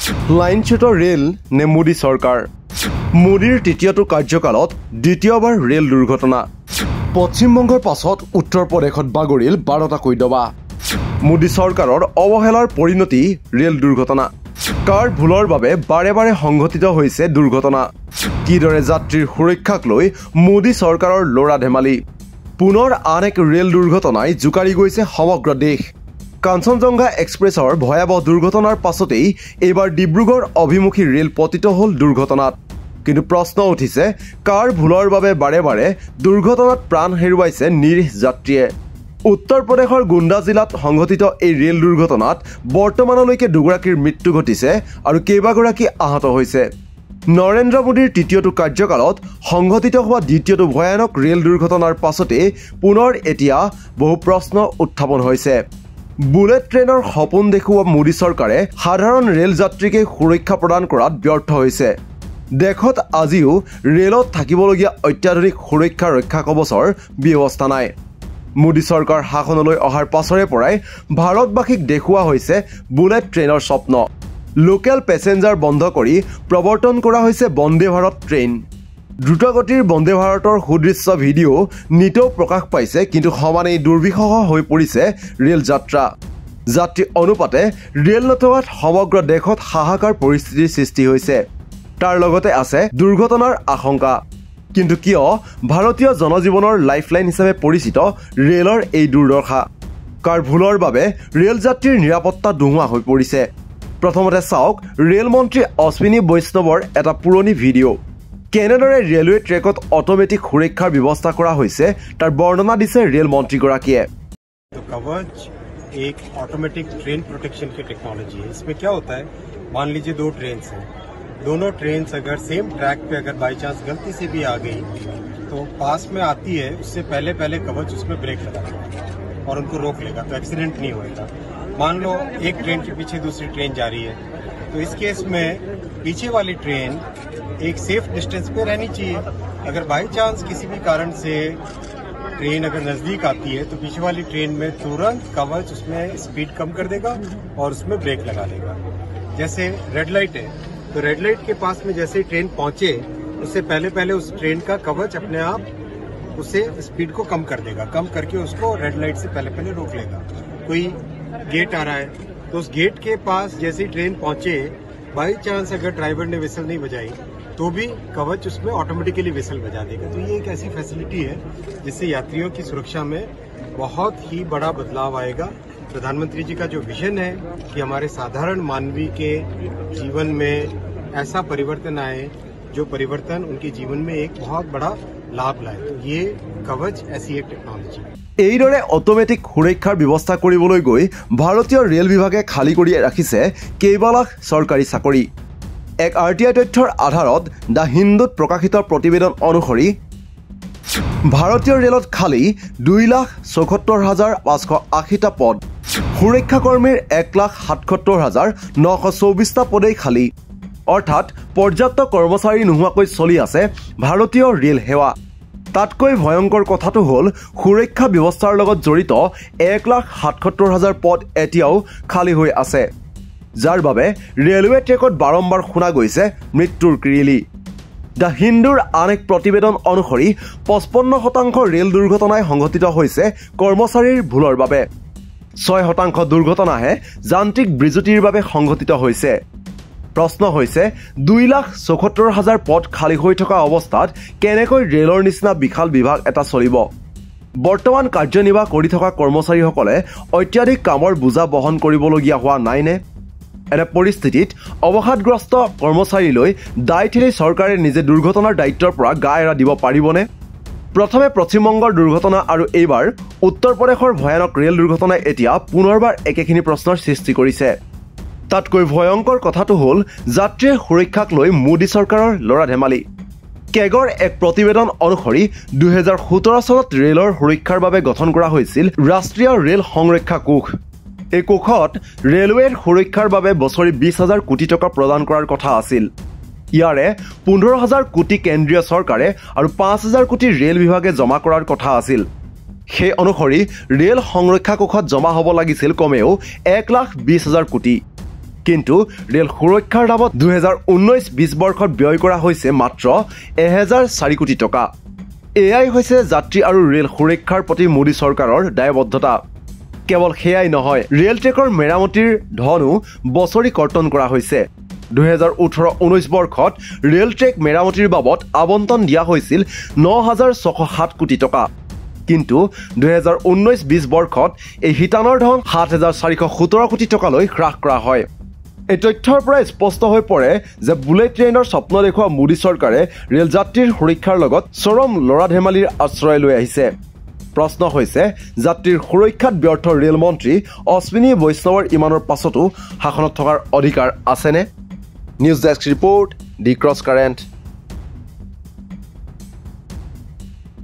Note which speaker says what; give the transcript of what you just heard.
Speaker 1: লাইনচ্যুত ৰেল নে মোদী চৰকাৰ মোদীৰ তৃতীয়টো কাৰ্যকালত দ্বিতীয়বাৰ ৰেল দুৰ্ঘটনা পশ্চিমবংগৰ পাছত উত্তৰ প্ৰদেশত বাগৰিল 12টাকৈ দবা মোদী চৰকাৰৰ অৱহেলাৰ পৰিণতি ৰেল দুৰ্ঘটনা কাৰ ভুলৰ বাবে বাৰে বাৰে সংঘটিত হৈছে দুৰ্ঘটনা কিদৰে যাত্ৰীৰ সুৰক্ষাক লৈ মোদী চৰকাৰৰ লৰা ধেমালি পুনৰ আন এক ৰেল দুৰ্ঘটনাই জুকাৰি গৈছে সমগ্ৰ দেশ কাঞ্চনজংঘা এক্সপ্ৰেছৰ ভয়াবহ দুৰ্ঘটনাৰ পাছতেই এইবাৰ ডিব্ৰুগড় অভিমুখী ৰেল পতিত হ'ল দুৰ্ঘটনাত কিন্তু প্ৰশ্ন উঠিছে কাৰ ভুলৰ বাবে বাৰে বাৰে দুৰ্ঘটনাত প্ৰাণ হেৰুৱাইছে নিৰীহ যাত্ৰীয়ে উত্তৰ প্ৰদেশৰ গুণ্ডা জিলাত সংঘটিত এই ৰেল দুৰ্ঘটনাত বৰ্তমানলৈকে দুগৰাকীৰ মৃত্যু ঘটিছে আৰু কেইবাগৰাকী আহত হৈছে নৰেন্দ্ৰ মোদীৰ তৃতীয়টো কাৰ্যকালত সংঘটিত হোৱা দ্বিতীয়টো ভয়ানক ৰেল দুৰ্ঘটনাৰ পাছতে পুনৰ এতিয়া বহু প্ৰশ্ন উত্থাপন হৈছে বুলেট ট্ৰেইনৰ সপোন দেখুওৱা মোদী চৰকাৰে সাধাৰণ ৰেল যাত্ৰীকে সুৰক্ষা প্ৰদান কৰাত ব্যৰ্থ হৈছে দেশত আজিও ৰেলত থাকিবলগীয়া অত্যাধুনিক সুৰক্ষা ৰক্ষা কৱচৰ ব্যৱস্থা নাই মোদী চৰকাৰ শাসনলৈ অহাৰ পাছৰে পৰাই ভাৰতবাসীক দেখুওৱা হৈছে বুলেট ট্ৰেইনৰ স্বপ্ন লোকেল পেছেঞ্জাৰ বন্ধ কৰি প্ৰৱৰ্তন কৰা হৈছে বন্দে ভাৰত ট্ৰেইন দ্ৰুতগতিৰ বন্দে ভাৰতৰ সুদৃশ্য ভিডিঅ' নিতৌ প্ৰকাশ পাইছে কিন্তু সমানেই দুৰ্বিষহ হৈ পৰিছে ৰেল যাত্ৰা যাত্ৰী অনুপাতে ৰেল নথকাত সমগ্ৰ দেশত হাহাকাৰ পৰিস্থিতিৰ সৃষ্টি হৈছে তাৰ লগতে আছে দুৰ্ঘটনাৰ আশংকা কিন্তু কিয় ভাৰতীয় জনজীৱনৰ লাইফলাইন হিচাপে পৰিচিত ৰেলৰ এই দুৰ্দশা কাৰ ভুলৰ বাবে ৰেল যাত্ৰীৰ নিৰাপত্তা দুহোৱা হৈ পৰিছে প্ৰথমতে চাওক ৰেল মন্ত্ৰী অশ্বিনী বৈষ্ণৱৰ এটা পুৰণি ভিডিঅ' কেনেদৰে ৰেলৱে ট্ৰেকত অটোমেটিক সুৰক্ষাৰ ব্যৱস্থা কৰা হৈছে তাৰ বৰ্ণনা দিছে ৰেল মন্ত্ৰীগৰাকীয়ে
Speaker 2: कवच एक ऑटोमेटिक ट्रेन प्रोटेक्शन की टेक्नोलॉजी है इसमें क्या होता है मान लीजिए दो ट्रेन हैं दोनों ट्रेन अगर सेम ट्रैक पे अगर बाई चांस गलती से भी आ गई तो पास में आती है उससे पहले कवच उसमें ब्रेक लगा देगा और उनको रोक लेगा तो एक्सीडेंट नहीं होएगा मान लो एक ट्रेन के पीछे दूसरी ट्रेन जा रही है तो इस केस में पीछे वाली ट्रेन एक सेफ डिस्टेंस पे रहनी चाहिए अगर बाई चांस किसी भी कारण से ट्रेन अगर नजदीक आती है तो पीछे वाली ट्रेन में तुरंत कवच उसमें स्पीड कम कर देगा और उसमें ब्रेक लगा देगा जैसे रेड लाइट है तो रेड लाइट के पास में जैसे ही ट्रेन पहुंचे उससे पहले उस ट्रेन का कवच अपने आप उसे स्पीड को कम कर देगा कम करके उसको रेड लाइट से पहले रोक लेगा कोई गेट आ रहा है तो उस गेट के पास जैसे ही ट्रेन पहुंचे बाई चांस अगर ड्राइवर ने विसल नहीं बजाई तो भी कवच उसमें ऑटोमेटिकली विसल बजा देगा तो ये एक ऐसी फैसिलिटी है जिससे यात्रियों की सुरक्षा में बहुत ही बड़ा बदलाव आएगा प्रधानमंत्री जी का जो विजन है कि हमारे साधारण मानवी के जीवन में ऐसा परिवर्तन आए जो परिवर्तन उनके जीवन में एक बहुत बड़ा लाभ लाए तो ये कवच ऐसी एक टेक्नोलॉजी है
Speaker 1: এইদৰে অটোমেটিক সুৰক্ষাৰ ব্যৱস্থা কৰিবলৈ গৈ ভাৰতীয় ৰেল বিভাগে খালী কৰি ৰাখিছে কেইবা লাখ চৰকাৰী চাকৰি এক আৰটিআই তথ্যৰ আধাৰত দ্য হিন্দুত প্ৰকাশিত প্ৰতিবেদন অনুসৰি ভাৰতীয় ৰেলত খালী 2,74,580টা পদ সুৰক্ষাকৰ্মীৰ 1,77,924টা পদেই খালী অৰ্থাৎ পৰ্যাপ্ত কৰ্মচাৰী নোহোৱাকৈ চলি আছে ভাৰতীয় ৰেল সেৱা তাতকৈ ভয়ংকৰ কথাটো হ'ল সুৰক্ষা ব্যৱস্থাৰ লগত জড়িত 1,77,000 পদ এতিয়াও খালী হৈ আছে যাৰ বাবে ৰেলৱে ট্ৰেকত বাৰম্বাৰ শুনা গৈছে মৃত্যুৰ কিৰিলি দ্য হিন্দুৰ আন এক প্ৰতিবেদন অনুসৰি 55% ৰেল দুৰ্ঘটনাই সংঘটিত হৈছে কৰ্মচাৰীৰ ভুলৰ বাবে 6% দুৰ্ঘটনাহে যান্ত্ৰিক বিজুতিৰ বাবে সংঘটিত হৈছে প্ৰশ্ন হৈছে 2,74,000 পদ খালী হৈ থকা অৱস্থাত কেনেকৈ ৰেলৰ নিচিনা বিশাল বিভাগ এটা চলিব বৰ্তমান কাৰ্যনিৰ্বাহ কৰি থকা কৰ্মচাৰীসকলে অত্যাধিক কামৰ বোজা বহন কৰিবলগীয়া হোৱা নাইনে এনে পৰিস্থিতিত অৱসাদগ্ৰস্ত কৰ্মচাৰীলৈ দায় ঠেলি চৰকাৰে নিজে দুৰ্ঘটনাৰ দায়িত্বৰ পৰা গা এৰা দিব পাৰিবনে প্ৰথমে পশ্চিমবংগৰ দুৰ্ঘটনা আৰু এইবাৰ উত্তৰ প্ৰদেশৰ ভয়ানক ৰেল দুৰ্ঘটনাই এতিয়া পুনৰবাৰ একেখিনি প্ৰশ্নৰ সৃষ্টি কৰিছে তাতকৈ ভয়ংকৰ কথাটো হ'ল যাত্ৰীৰ সুৰক্ষাক লৈ মোদী চৰকাৰৰ লৰা ধেমালি কেগৰ এক প্ৰতিবেদন অনুসৰি 2017 চনত ৰেলৰ সুৰক্ষাৰ বাবে গঠন কৰা হৈছিল ৰাষ্ট্ৰীয় ৰেল সংৰক্ষা কোষ এই কোষত ৰেলৱেৰ সুৰক্ষাৰ বাবে বছৰি 20,000 কোটি টকা প্ৰদান কৰাৰ কথা আছিল ইয়াৰে 15,000 কোটি কেন্দ্ৰীয় চৰকাৰে আৰু 5,000 কোটি ৰেল বিভাগে জমা কৰাৰ কথা আছিল সেই অনুসৰি ৰেল সংৰক্ষা কোষত জমা হ'ব লাগিছিল কমেও 1,20,000 কোটি কিন্তু ৰেল সুৰক্ষাৰ নামত 2019-20 বৰ্ষত ব্যয় কৰা হৈছে মাত্ৰ 1004 কোটি টকা। এয়াই হৈছে যাত্ৰী আৰু ৰেল সুৰক্ষাৰ প্ৰতি মোদী চৰকাৰৰ দায়বদ্ধতা। কেৱল সেয়াই নহয়, ৰেল ট্ৰেকৰ মেৰামতিৰ ধনো বছৰি কৰ্তন কৰা হৈছে। 2018-19 বৰ্ষত ৰেল ট্ৰেক মেৰামতিৰ বাবদ আবণ্টন দিয়া হৈছিল 9607 কোটি টকা। কিন্তু 2019-20 বৰ্ষত এই শিতানৰ ধন 7417 কোটি টকালৈ হ্ৰাস কৰা হয়। এই তথ্যৰ পৰা স্পষ্ট হৈ পৰে যে বুলেট ট্ৰেইনৰ স্বপ্ন দেখুওৱা মোদী চৰকাৰে ৰেল যাত্ৰীৰ সুৰক্ষাৰ লগত চৰম লৰা ধেমালিৰ আশ্ৰয় লৈ আহিছে। প্ৰশ্ন হৈছে, যাত্ৰীৰ সুৰক্ষাত ব্যৰ্থ ৰেল মন্ত্ৰী অশ্বিনী বৈষ্ণৱৰ ইমানৰ পাছতো শাসনত থকাৰ অধিকাৰ আছেনে? নিউজ ডেস্ক ৰিপৰ্ট, দি ক্ৰছ কাৰেণ্ট।